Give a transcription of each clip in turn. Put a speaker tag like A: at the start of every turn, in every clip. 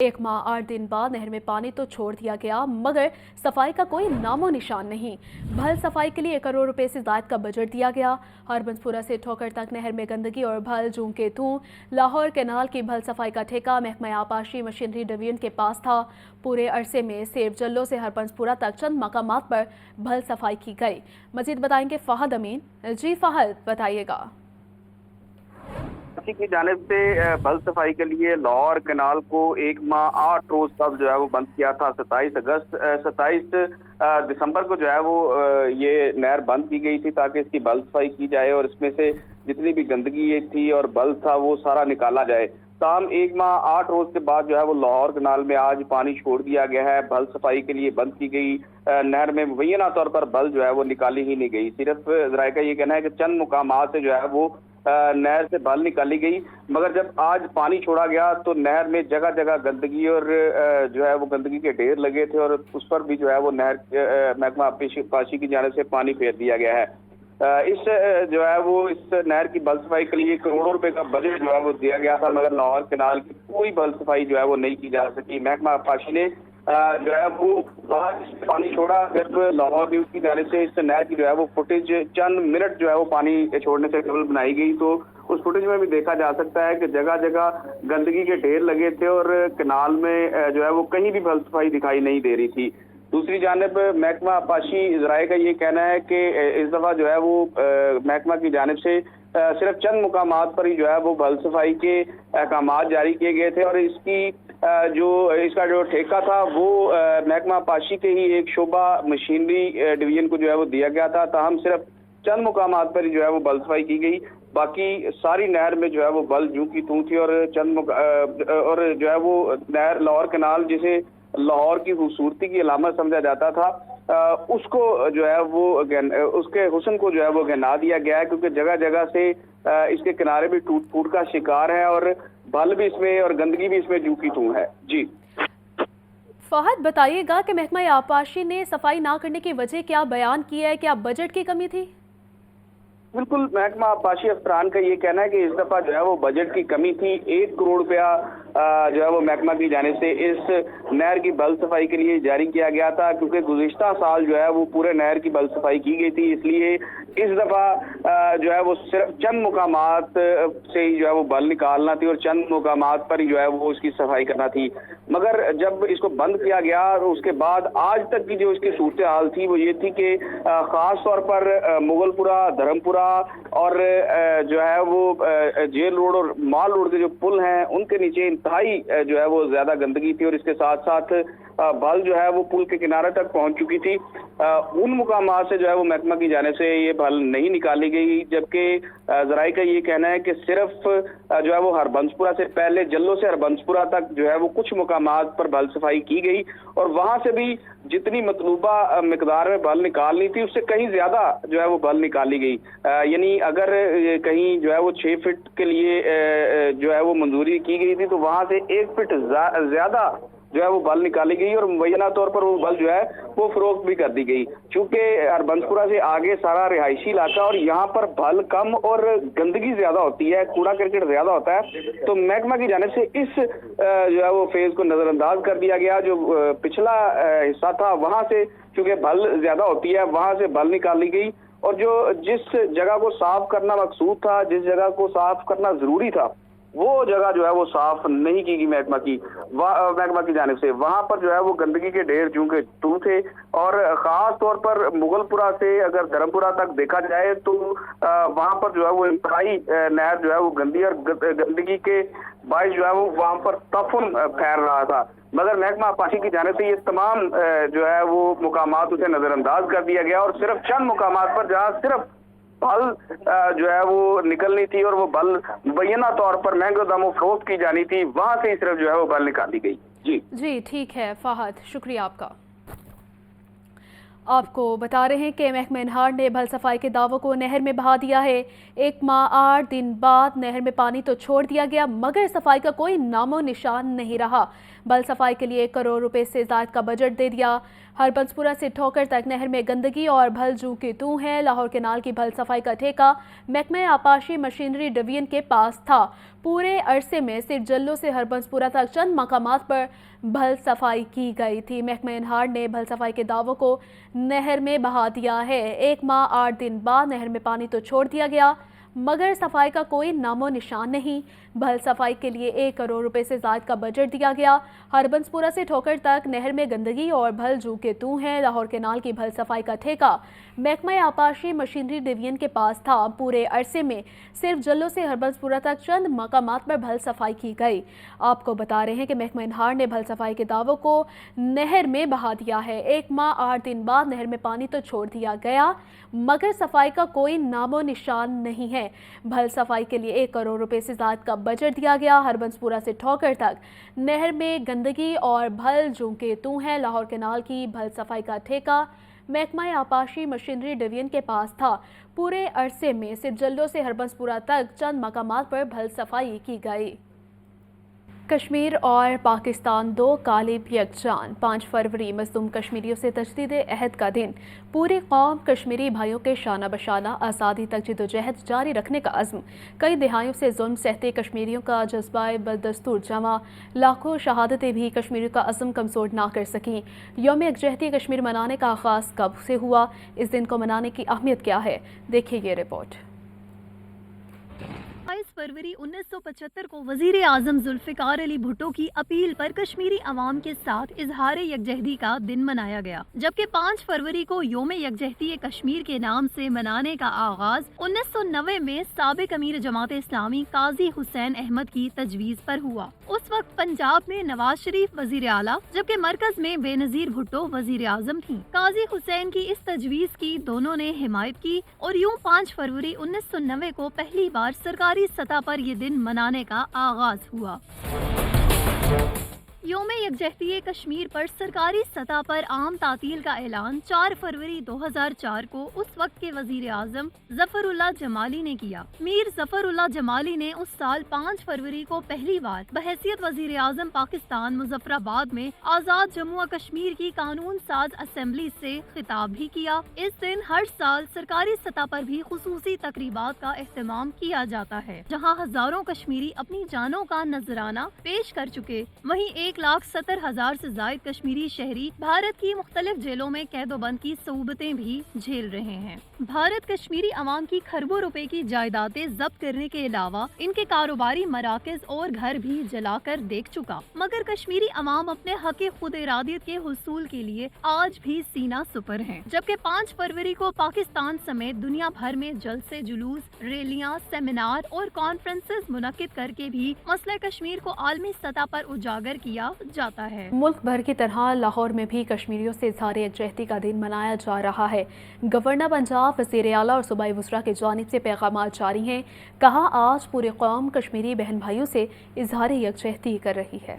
A: एक माह 8 दिन बाद नहर में पानी तो छोड़ दिया गया मगर सफाई का कोई नामो निशान नहीं। भल सफाई के लिए 1 करोड़ रुपए से ज्यादा का बजट दिया गया। हरबंसपुरा से ठोकर तक नहर में गंदगी और भल जूं के तू लाहौर कैनाल की भल सफाई का ठेका महकमा आपाशी मशीनरी डिवीजन के पास था। पूरे अरसे में सेब जल्लो से हरबंसपुरा तक चंद मकामात पर भल सफाई की गई। मजीद बताएंगे फहद अमीन। जी फहद, बताइएगा।
B: की जानिब से भल सफाई के लिए लाहौर कैनाल को 1 माह 8 रोज तक जो है वो बंद किया था। 27 दिसंबर को जो है वो ये नहर बंद की गई थी ताकि इसकी भल सफाई की जाए और इसमें से जितनी भी गंदगी थी और भल था वो सारा निकाला जाए। ताहम 1 माह 8 रोज के बाद जो है वो लाहौर कैनाल में आज पानी छोड़ दिया गया है। भल सफाई के लिए बंद की गई नहर में मुबैना तौर पर भल जो है वो निकाली ही नहीं गई। सिर्फ जराये का ये कहना है कि चंद मुकामात से जो है वो नहर से भल निकाली गई, मगर जब आज पानी छोड़ा गया तो नहर में जगह जगह गंदगी और जो है वो गंदगी के ढेर लगे थे और उस पर भी जो है वो नहर महकमा आपाशी की जानिब से पानी फेर दिया गया है। इस जो है वो इस नहर की भल सफाई के लिए करोड़ों रुपए का बजट जो है वो दिया गया था, मगर लाहौर कैनाल की कोई भल सफाई जो है वो नहीं की जा सकी। महकमा आपाशी ने जो है वो पानी छोड़ा, सिर्फ लाहौर न्यूज की जानिब से इस नहर की जो है वो फुटेज चंद मिनट जो है वो पानी छोड़ने से केवल बनाई गई, तो उस फुटेज में भी देखा जा सकता है कि जगह जगह गंदगी के ढेर लगे थे और कैनाल में जो है वो कहीं भी भल सफाई दिखाई नहीं दे रही थी। दूसरी जानिब महकमा आपाशी जराये का ये कहना है कि इस दफा जो है वो महकमा की जानिब से सिर्फ चंद मुकामात पर ही जो है वो भल सफाई के अहकामात जारी किए गए थे और इसका जो ठेका था वो महकमा आपाशी के ही एक शोबा मशीनरी डिवीजन को जो है वो दिया गया था। ताहम सिर्फ चंद मुकामात पर ही जो है वो भल सफाई की गई, बाकी सारी नहर में जो है वो भल जूं की तू थी और और जो है वो नहर लाहौर कैनाल जिसे लाहौर की खूबसूरती की अलामत समझा जाता था उसको जो है वो उसके हुस्न को जो है वो गिना दिया गया है, क्योंकि जगह जगह से इसके किनारे भी टूट फूट का शिकार है और भल भी इसमें और गंदगी भी इसमें जू की तू है। जी
A: फहद, बताइएगा कि महकमा आपाशी ने सफाई ना करने की वजह क्या बयान की है? क्या बजट की कमी थी?
B: बिल्कुल, महकमा आपाशी अफसरान का ये कहना है कि इस दफा जो है वो बजट की कमी थी। 1 करोड़ रुपया जो है वो महकमा की जानिब से इस नहर की भल सफाई के लिए जारी किया गया था, क्योंकि गुज़िश्ता साल जो है वो पूरे नहर की भल सफाई की गई थी। इसलिए इस दफा जो है वो सिर्फ चंद मुकामात से ही जो है वो भल निकालना थी और चंद मुकामात पर ही जो है वो उसकी सफाई करना थी। मगर जब इसको बंद किया गया तो उसके बाद आज तक की जो इसकी सूरत हाल थी वो ये थी कि खास तौर पर मुगलपुरा, धर्मपुरा और जो है वो जेल रोड और माल रोड के जो पुल हैं उनके नीचे इंतहाई जो है वो ज्यादा गंदगी थी और इसके साथ साथ भल जो है वो पुल के किनारे तक पहुंच चुकी थी। उन मुकामात से जो है वो महकमा की जाने से ये भल नहीं निकाली गई, जबकि जराये का ये कहना है कि सिर्फ जो है वो हरबंसपुरा से पहले जल्लो से हरबंसपुरा तक जो है वो कुछ मुकामात पर भल सफाई की गई और वहां से भी जितनी मतलूबा मिकदार में भल निकालनी थी उससे कहीं ज्यादा जो है वो भल निकाली गई। यानी अगर कहीं जो है वो 6 फीट के लिए जो है वो मंजूरी की गई थी तो वहां से 1 फीट ज्यादा जो है वो भल निकाली गई और मुबैना तौर पर वो भल जो है वो फरोख्त भी कर दी गई। चूंकि हरबंसपुरा से आगे सारा रिहायशी इलाका और यहाँ पर भल कम और गंदगी ज्यादा होती है, कूड़ा करकट ज्यादा होता है, तो महकमा की जानिब से इस जो है वो फेज को नजरअंदाज कर दिया गया। जो पिछला हिस्सा था वहां से चूंकि भल ज्यादा होती है वहां से भल निकाली गई और जो जिस जगह को साफ करना मकसूद था, जिस जगह को साफ करना जरूरी था, वो जगह जो है वो साफ नहीं की गई महकमा की जानिब से। वहां पर जो है वो गंदगी के ढेर जूं के तू थे और खास तौर पर मुगलपुरा से अगर धर्मपुरा तक देखा जाए तो वहां पर जो है वो इंतहाई नहर जो है वो गंदी और गंदगी के बायस जो है वो वहां पर तफुन फैल रहा था, मगर महकमा आपाशी की जानिब से ये तमाम जो है वो मुकामात उसे नजरअंदाज कर दिया गया और सिर्फ चंद मुकामात पर जहाँ सिर्फ भल जो है वो निकलनी थी और वो भल मुबैना तौर पर महंगे दामों फरोख्त की जानी थी, वहां से सिर्फ जो है वो भल निकाली गई।
A: जी ठीक है फहद, शुक्रिया आपका। आपको बता रहे हैं कि महकमा इनहार ने भल सफाई के दावों को नहर में बहा दिया है। 1 माह 8 दिन बाद नहर में पानी तो छोड़ दिया गया मगर सफाई का कोई नामो निशान नहीं रहा। भल सफाई के लिए 1 करोड़ रुपए से ज्यादा का बजट दे दिया। हरबंसपुरा से ठोकर तक नहर में गंदगी और भल जू के तू है। लाहौर कैनाल की भल सफाई का ठेका महकमा आपाशी मशीनरी डिवीजन के पास था। पूरे अरसे में सिर्फ जल्लो से हरबंसपुरा तक चंद मकामात पर भल सफाई की गई थी। महकमा इनहार ने भल सफाई के दावों को नहर में बहा दिया है। 1 माह 8 दिन बाद नहर में पानी तो छोड़ दिया गया, मगर सफाई का कोई नामो निशान नहीं। भल सफाई के लिए 1 करोड़ रुपए से ज़ायद का बजट दिया गया। हरबंसपुरा से ठोकर तक नहर में गंदगी और भल जू के तू हैं। लाहौर केनाल की भल सफाई का ठेका महकमा आपाशी मशीनरी डिवीजन के पास था। पूरे अरसे में सिर्फ जल्लो से हरबंसपुरा तक चंद मकामात पर भल सफाई की गई। आपको बता रहे हैं कि महकमा इनहार ने भल सफाई के दावों को नहर में बहा दिया है। 1 माह 8 दिन बाद नहर में पानी तो छोड़ दिया गया, मगर सफाई का कोई नामो निशान नहीं है। भल सफाई के लिए 1 करोड़ रुपए से ज़ायद का बजट दिया गया। हरबंसपुरा से ठोकर तक नहर में गंदगी और भल जू के तू हैं। लाहौर केनाल की भल सफाई का ठेका महकमा आपाशी मशीनरी डिवीजन के पास था। पूरे अरसे में सिर्फ जल्लो से हरबंसपुरा तक चंद मकामात पर भल सफाई की गई। कश्मीर और पाकिस्तान दो कालिब यकजान। 5 फरवरी मज़लूम कश्मीरियों से तजदीद अहद का दिन। पूरी कौम कश्मीरी भाइयों के शाना बशाना आज़ादी तक जिदोजहद जारी रखने का अज़्म। कई दिहाइयों से जुल्म सहते कश्मीरियों का जज्बा बदस्तूर जमा। लाखों शहादतें भी कश्मीरियों का अज़्म कमज़ोर ना कर सकीं। यौम यकजहती कश्मीर मनाने का आगाज़ कब से हुआ? इस दिन को मनाने की अहमियत क्या है? देखिए ये रिपोर्ट।
C: 22 फरवरी 1975 को वजीर आजम जुल्फिकार अली भुट्टो की अपील पर कश्मीरी अवाम के साथ इजहार यकजहती का दिन मनाया गया, जबकि 5 फरवरी को योम यकजहती कश्मीर के नाम से मनाने का आगाज 1990 में साबिक अमीर जमात इस्लामी काजी हुसैन अहमद की तजवीज पर हुआ। उस वक्त पंजाब में नवाज शरीफ वजीर आला, जबकि मरकज में बेनजीर भुट्टो वजीर आजम थी। काजी हुसैन की इस तजवीज की दोनों ने हिमायत की और यूं 5 फरवरी 1990 को पहली बार सरकारी सतह पर ये दिन मनाने का आगाज हुआ। योम यकजहती कश्मीर पर सरकारी सतह पर आम तातील का ऐलान 4 फरवरी 2004 को उस वक्त के वजीर आजम जफरुल्लाह जमाली ने किया। मीर जफरुल्लाह जमाली ने उस साल 5 फरवरी को पहली बार बहैसियत वजीर आजम पाकिस्तान मुजफ्फराबाद में आज़ाद जम्मू और कश्मीर की कानून साज असेंबली से खिताब भी किया। इस दिन हर साल सरकारी सतह पर भी खुसूसी तकरीबात का एहतमाम किया जाता है, जहाँ हजारों कश्मीरी अपनी जानों का नजराना पेश कर चुके। वहीं 1,70,000 से ज्यादा कश्मीरी शहरी भारत की मुख्तलिफ जेलों में कैदोबंद की सऊबतें भी झेल रहे हैं। भारत कश्मीरी अवाम की खरबों रुपए की जायदादें जब्त करने के अलावा इनके कारोबारी मराकज और घर भी जलाकर देख चुका, मगर कश्मीरी अवाम अपने हक खुद इरादियत के हुसूल के लिए आज भी सीना सुपर हैं। जबकि 5 फरवरी को पाकिस्तान समेत दुनिया भर में जलसे जुलूस, रैलियां, सेमिनार और कॉन्फ्रेंसेस मुनक्किद करके भी मसला कश्मीर को आलमी सतह पर उजागर किया जाता है।
A: मुल्क भर की तरह लाहौर में भी कश्मीरियों से इज़हार यकजहती का दिन मनाया जा रहा है। गवर्नर पंजाब, वज़ीर आला और सूबाई वज़रा की जानिब से पैगाम जारी हैं। कहा आज पूरी कौम कश्मीरी बहन भाइयों से इज़हार यकजहती कर रही है।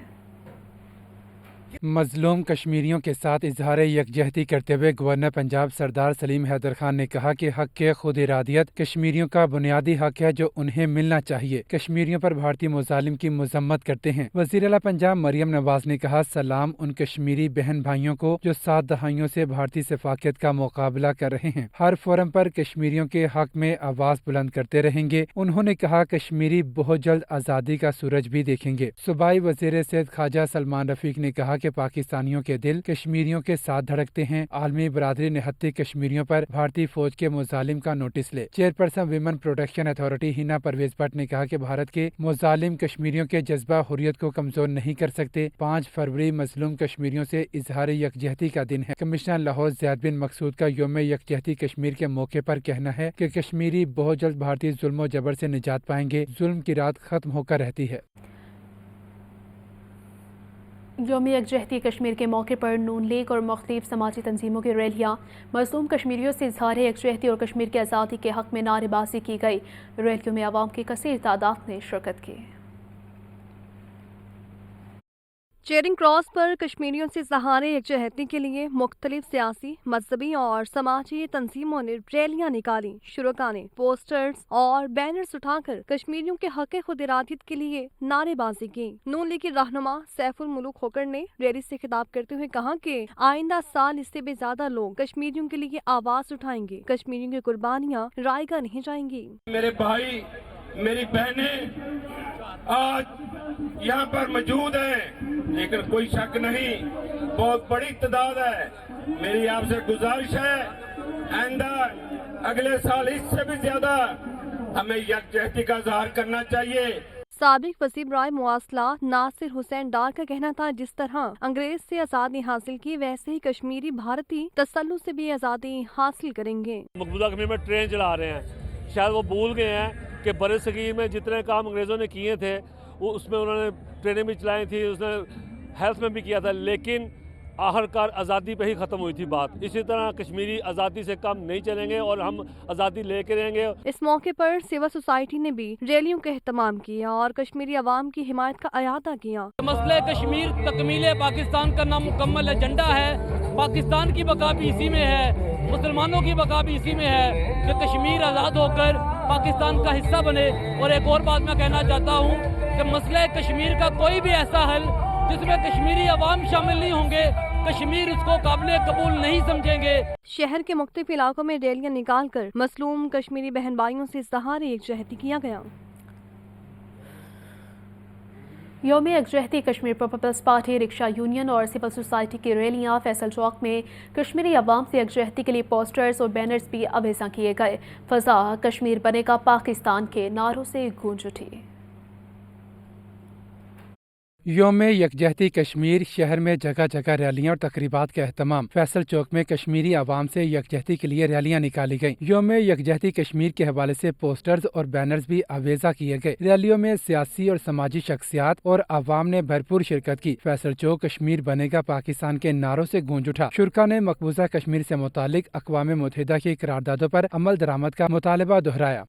D: मजलूम कश्मीरियों के साथ इजहार यकजहती करते हुए गवर्नर पंजाब सरदार सलीम हैदर खान ने कहा कि हक के खुद इरादियत कश्मीरियों का बुनियादी हक है जो उन्हें मिलना चाहिए। कश्मीरियों पर भारतीय मुजालिम की मजम्मत करते हैं। वज़ीर आला पंजाब मरियम नवाज ने कहा सलाम उन कश्मीरी बहन भाइयों को जो 7 दहाइयों से भारतीय सफाकियत का मुकाबला कर रहे हैं। हर फोरम पर कश्मीरियों के हक में आवाज बुलंद करते रहेंगे। उन्होंने कहा कश्मीरी बहुत जल्द आज़ादी का सूरज भी देखेंगे। सूबाई वज़ीर सेहत ख्वाजा सलमान रफीक ने कहा कि पाकिस्तानियों के दिल कश्मीरियों के साथ धड़कते हैं। आलमी बरादरी निहत्ते कश्मीरियों पर भारतीय फौज के मुजालिम का नोटिस ले। Chairperson women protection authority Hina Parvez Bhatt ने कहा कि भारत के मुजालिम कश्मीरियों के जज्बा हुर्रियत को कमजोर नहीं कर सकते। 5 फरवरी मजलूम कश्मीरियों से इजहार यकजहती का दिन है। कमिश्नर लाहौर ज़ियाद बिन मकसूद का योम यकजहती कश्मीर के मौके पर कहना है कि कश्मीरी बहुत जल्द भारतीय जुल्म और जबर से निजात पाएंगे। जुल्म की रात खत्म होकर रहती है।
A: योम यकजहती कश्मीर के मौके पर नून लीग और मुख्तलिफ समाजी तंजीमों की रैलियाँ मज़लूम कश्मीरियों से इज़हार यकजहती और कश्मीर की आज़ादी के हक़ में नारेबाजी की गई। रैलियों में आवाम की कसीर तादाद ने शिरकत की।
E: चेयरिंग क्रॉस पर कश्मीरियों से इज़हार यकजहती के लिए मुख्तलिफ सियासी, मजहबी और समाजी तंजीमों ने रैलियां निकाली। शुरका ने पोस्टर्स और बैनर्स उठाकर कश्मीरियों के हक खुद इरादियत के लिए नारेबाजी की। नून लीग के रहनुमा सैफुल मुलूक खोकर ने रैली से खिताब करते हुए कहा कि आइंदा साल इससे भी ज्यादा लोग कश्मीरियों के लिए आवाज उठाएंगे। कश्मीरियों की कुर्बानियाँ रायगा नहीं जाएंगी।
F: मेरे भाई, मेरी बहनें आज यहाँ पर मौजूद हैं, लेकिन कोई शक नहीं बहुत बड़ी तादाद है। मेरी आपसे गुजारिश है आइंदा अगले साल इससे भी ज्यादा हमें यकजहती का इजहार करना चाहिए।
E: साबिक वज़ीर बराए मुआसला नासिर हुसैन डार का कहना था, जिस तरह अंग्रेज से आज़ादी हासिल की वैसे ही कश्मीरी भारतीय तसल्लुत से भी आज़ादी हासिल करेंगे।
G: मकबूजा कश्मीर में ट्रेन चला रहे हैं, शायद वो भूल गए हैं कि बड़े सगीर में जितने काम अंग्रेज़ों ने किए थे वो उसमें उन्होंने ट्रेनें भी चलाई थी, उसने हेल्थ में भी किया था, लेकिन आखिरकार आज़ादी पे ही ख़त्म हुई थी बात। इसी तरह कश्मीरी आज़ादी से कम नहीं चलेंगे और हम आज़ादी लेके रहेंगे।
E: इस मौके पर सिविल सोसाइटी ने भी रैलियों का एहतमाम किया और कश्मीरी अवाम की हिमायत का अयादा किया।
H: मसले कश्मीर तकमील पाकिस्तान का नामुकम्मल एजेंडा है, पाकिस्तान की बका भी इसी में है, मुसलमानों की बका भी इसी में है कि कश्मीर आज़ाद होकर पाकिस्तान का हिस्सा बने। और एक और बात मैं कहना चाहता हूँ कि मसले कश्मीर का कोई भी ऐसा हल जिसमें कश्मीरी अवाम शामिल नहीं होंगे, कश्मीर उसको काबिल कबूल नहीं समझेंगे।
E: शहर के मुख्तलिफ इलाकों में रैलियां निकालकर मसलूम कश्मीरी बहन भाइयों से इज़हार यकजहती किया गया।
A: यौम यकजहती कश्मीर पर पीपल्स पार्टी, रिक्शा यूनियन और सिविल सोसाइटी की रैलियां फैसल चौक में कश्मीरी अवाम से यकजहती के लिए पोस्टर्स और बैनर्स भी अवेजा किए गए। फजा कश्मीर बनेगा पाकिस्तान के नारों से गूंज उठी।
D: यौम यकजहती कश्मीर शहर में जगह जगह रैलियां और तकरीबात का एहतमाम। फैसल चौक में कश्मीरी आवाम से यकजहती के लिए रैलियां निकाली गईं। यौम यकजहती कश्मीर के हवाले से पोस्टर्स और बैनर्स भी अवेजा किए गए। रैलियों में सियासी और समाजी शख्सियात और आवाम ने भरपूर शिरकत की। फैसल चौक कश्मीर बनेगा पाकिस्तान के नारों से गूंज उठा। शुरा ने मकबूजा कश्मीर से मुतालिक अक़वाम मुत्तहिदा की करारदादों पर अमल दरामद का मुतालबा दोहराया।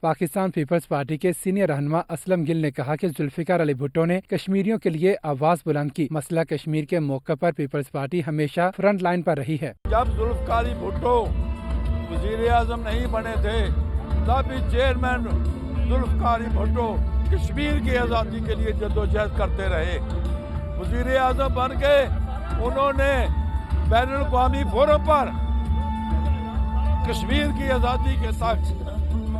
D: पाकिस्तान पीपल्स पार्टी के सीनियर रहनुमा असलम गिल ने कहा कि जुल्फिकार अली भुट्टो ने कश्मीरियों के लिए आवाज बुलंद की। मसला कश्मीर के मौके पर पीपल्स पार्टी हमेशा फ्रंट लाइन पर रही है।
I: जब जुल्फिकार अली भुट्टो वज़ीर-ए-आज़म नहीं बने थे तब भी चेयरमैन जुल्फिकार अली भुट्टो कश्मीर की आज़ादी के लिए जद्दोजहद करते रहे। वज़ीर-ए-आज़म बन गए, उन्होंने बैनुल अक़वामी फोरम पर कश्मीर की आज़ादी के साथ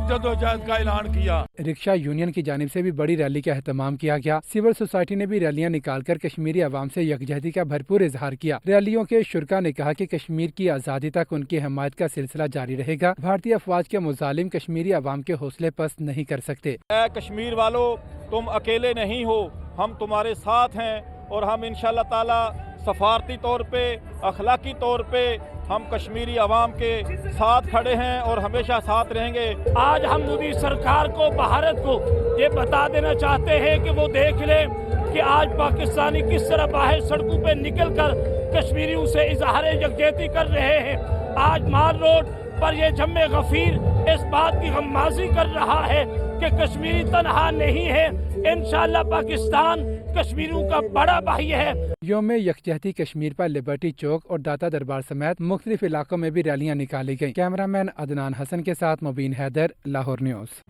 I: जद्दोजहद का ऐलान किया।
D: रिक्शा यूनियन की जानिब से भी बड़ी रैली का एहतमाम किया गया। सिविल सोसाइटी ने भी रैलियां निकालकर कश्मीरी अवाम से यकजहती का भरपूर इजहार किया। रैलियों के शुरा ने कहा कि कश्मीर की आज़ादी तक उनकी हमायत का सिलसिला जारी रहेगा। भारतीय अफवाज के मुजालिम कश्मीरी अवाम के हौसले पस्त नहीं कर सकते।
J: कश्मीर वालों, तुम अकेले नहीं हो, हम तुम्हारे साथ हैं और हम इंशाअल्लाह ताला सफारती तौर पे, अखलाकी तौर पे हम कश्मीरी अवाम के साथ खड़े हैं और हमेशा साथ रहेंगे।
G: आज हम मोदी सरकार को, भारत को ये बता देना चाहते हैं कि वो देख लें कि आज पाकिस्तानी किस तरह बाहर सड़कों पे निकल कर कश्मीरियों से इजहार यकजहती कर रहे हैं। आज माल रोड पर ये जम्मे गफीर इस बात की गम्माज़ी कर रहा है कि कश्मीरी तनहा नहीं है, इंशाअल्लाह पाकिस्तान कश्मीरियों का बड़ा भाई है।
D: यौम यकजहती कश्मीर पर लिबर्टी चौक और दाता दरबार समेत मुख्तलिफ इलाकों में भी रैलियां निकाली गईं। कैमरामैन अदनान हसन के साथ मुबीन हैदर, लाहौर न्यूज़।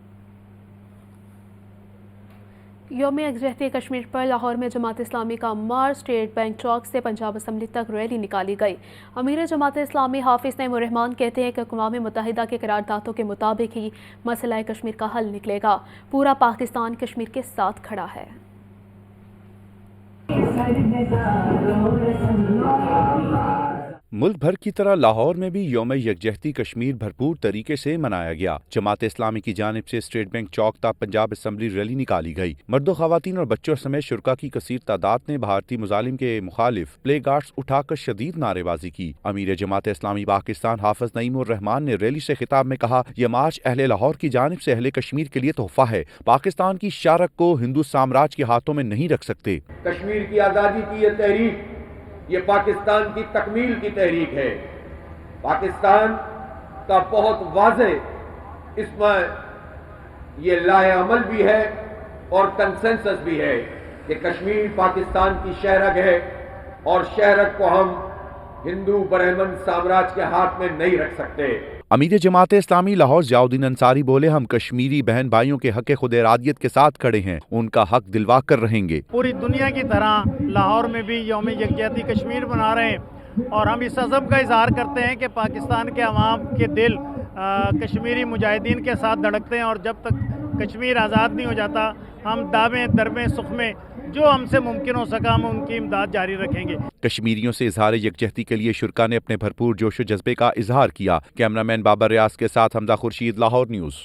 A: यौम यकजहती कश्मीर पर लाहौर में जमात इस्लामी का मार्च स्टेट बैंक चौक से पंजाब असम्बली तक रैली निकाली गई। अमीर जमात इस्लामी हाफिज नईम उर रहमान कहते हैं कि अक़वाम मुत्तहिदा के करारदादों के मुताबिक ही मसला कश्मीर का हल निकलेगा। पूरा पाकिस्तान कश्मीर के साथ खड़ा है।
K: मुल्क भर की तरह लाहौर में भी यौम यकजहती कश्मीर भरपूर तरीके से मनाया गया। जमात इस्लामी की जानिब से स्टेट बैंक चौक तक पंजाब असम्बली रैली निकाली गई। मर्दों, खवातीन और बच्चों समेत शुरा की कसीर तादाद ने भारतीय मुजालिम के मुखालिफ प्ले गार्ड्स उठाकर शदीद नारेबाजी की। अमीर जमात इस्लामी पाकिस्तान हाफिज नईम उर रहमान ने रैली से खिताब में कहा, यह मार्च अहले लाहौर की जानिब से अहले कश्मीर के लिए तोहफा है। पाकिस्तान की शारक को हिंदू साम्राज्य के हाथों में नहीं रख सकते।
L: कश्मीर की आज़ादी की यह तहरीक, ये पाकिस्तान की तकमील की तहरीक है। पाकिस्तान का बहुत वाज़ेह इसमें ये लाए अमल भी है और कंसेंसस भी है कि कश्मीर पाकिस्तान की शहरग है और शहरग को हम हिंदू बरहमन साम्राज्य के हाथ में नहीं रख सकते।
K: अमीर जमात इस्लामी लाहौर ज़ियाउद्दीन अंसारी बोले, हम कश्मीरी बहन भाइयों के हक खुद इरादियत के साथ खड़े हैं, उनका हक दिलवा कर रहेंगे।
M: पूरी दुनिया की तरह लाहौर में भी यौम यकजहती कश्मीर मना रहे हैं और हम इस अज़म का इजहार करते हैं कि पाकिस्तान के अवाम के दिल कश्मीरी मुजाहिदीन के साथ धड़कते हैं और जब तक कश्मीर आज़ाद नहीं हो जाता हम दावें दरवें सुख में जो हमसे मुमकिन हो सका हम उनकी इमदाद जारी रखेंगे।
K: कश्मीरियों से इजहार यकजहती के लिए शुरा ने अपने भरपूर जोश व जज्बे का इजहार किया। कैमरामैन बाबर रियाज के साथ हमजा खुर्शीद, लाहौर न्यूज़।